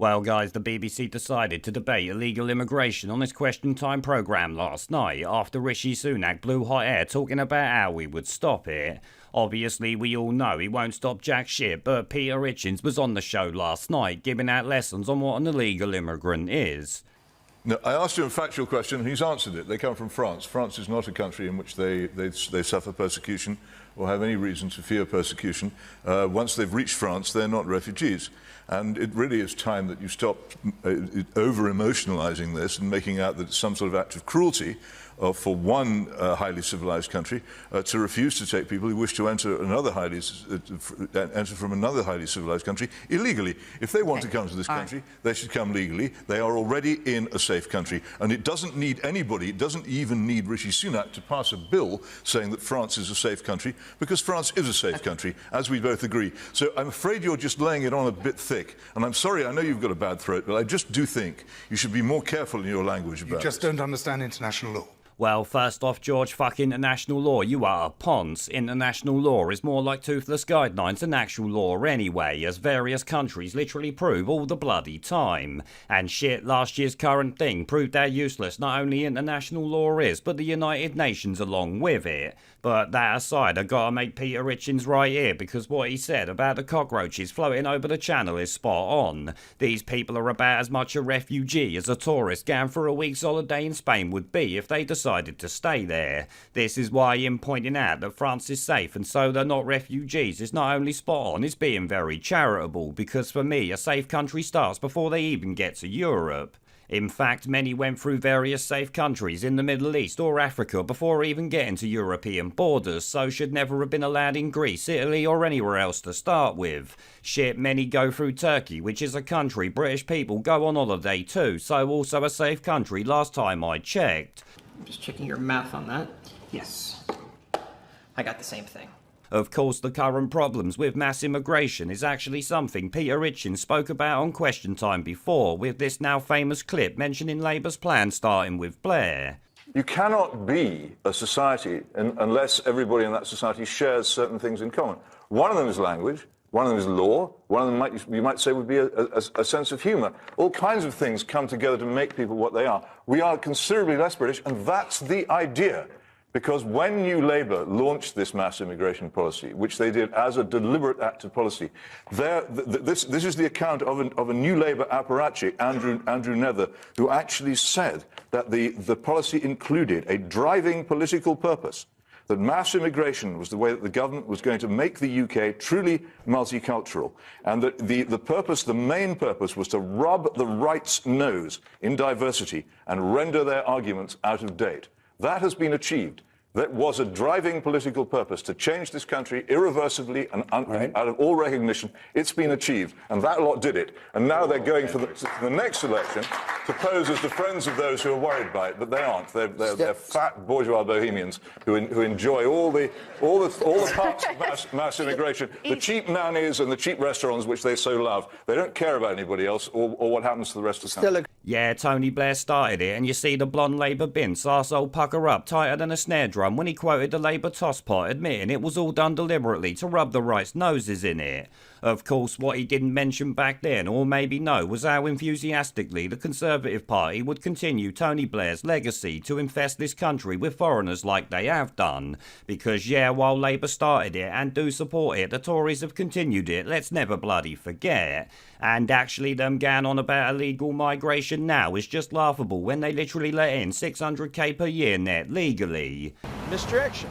Well, guys, the BBC decided to debate illegal immigration on its Question Time programme last night after Rishi Sunak blew hot air talking about how we would stop it. Obviously, we all know he won't stop jack shit, but Peter Hitchens was on the show last night giving out lessons on what an illegal immigrant is. No, I asked him a factual question and he's answered it. They come from France. France is not a country in which they suffer persecution or have any reason to fear persecution. Once they've reached France, they're not refugees. And it really is time that you stop over-emotionalising this and making out that it's some sort of act of cruelty for one highly civilized country to refuse to take people who wish to enter from another highly civilized country illegally. If they want to come to this country, they should come legally. They are already in a safe country, and it doesn't need anybody, it doesn't even need Rishi Sunak to pass a bill saying that France is a safe country, because France is a safe country, as we both agree. So I'm afraid you're just laying it on a bit thick, and I'm sorry, I know you've got a bad throat, but I just do think you should be more careful in your language about it. You just don't understand international law. Well, first off, George, fuck international law. You are a ponce. International law is more like toothless guidelines than actual law anyway, as various countries literally prove all the bloody time. And shit, last year's current thing proved how useless not only international law is, but the United Nations along with it. But that aside, I gotta make Peter Hitchens right here, because what he said about the cockroaches floating over the channel is spot on. These people are about as much a refugee as a tourist going for a week's holiday in Spain would be if they decided to stay there. This is why him pointing out that France is safe and so they're not refugees is not only spot on, it's being very charitable, because for me, a safe country starts before they even get to Europe. In fact, many went through various safe countries in the Middle East or Africa before even getting to European borders, so should never have been allowed in Greece, Italy or anywhere else to start with. Shit, many go through Turkey, which is a country British people go on holiday to, so also a safe country last time I checked. I'm just checking your math on that. Yes. I got the same thing. Of course, the current problems with mass immigration is actually something Peter Hitchens spoke about on Question Time before, with this now famous clip mentioning Labour's plan starting with Blair. You cannot be a society unless everybody in that society shares certain things in common. One of them is language, one of them is law, one of them you might say would be a sense of humour. All kinds of things come together to make people what they are. We are considerably less British, and that's the idea. Because when New Labour launched this mass immigration policy, which they did as a deliberate act of policy, this is the account of a New Labour apparatchik, Andrew Nether, who actually said that the policy included a driving political purpose, that mass immigration was the way that the government was going to make the UK truly multicultural, and that the main purpose was to rub the right's nose in diversity and render their arguments out of date. That has been achieved. That was a driving political purpose to change this country irreversibly and out of all recognition. It's been achieved, and that lot did it. And now they're going for the next election to pose as the friends of those who are worried by it, but they aren't. They're fat bourgeois bohemians who enjoy all the parts of mass immigration, the cheap nannies and the cheap restaurants which they so love. They don't care about anybody else or what happens to the rest of the country. Yeah, Tony Blair started it, and you see the blonde Labour bince arsehole pucker up tighter than a snare drum when he quoted the Labour tosspot, admitting it was all done deliberately to rub the right's noses in it. Of course, what he didn't mention back then, or maybe no, was how enthusiastically the Conservative Party would continue Tony Blair's legacy to infest this country with foreigners like they have done. Because yeah, while Labour started it and do support it, the Tories have continued it, let's never bloody forget. And actually them going on about illegal migration now is just laughable when they literally let in 600k per year net legally. Mr. Action.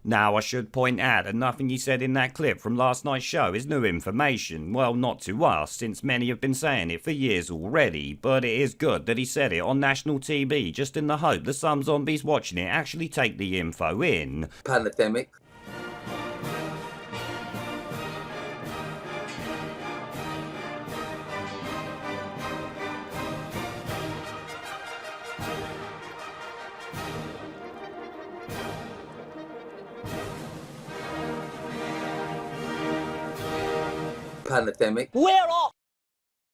Now, I should point out that nothing he said in that clip from last night's show is new information. Well, not to us, since many have been saying it for years already, but it is good that he said it on national TV, just in the hope that some zombies watching it actually take the info in. Pandemic. Pandemic. Where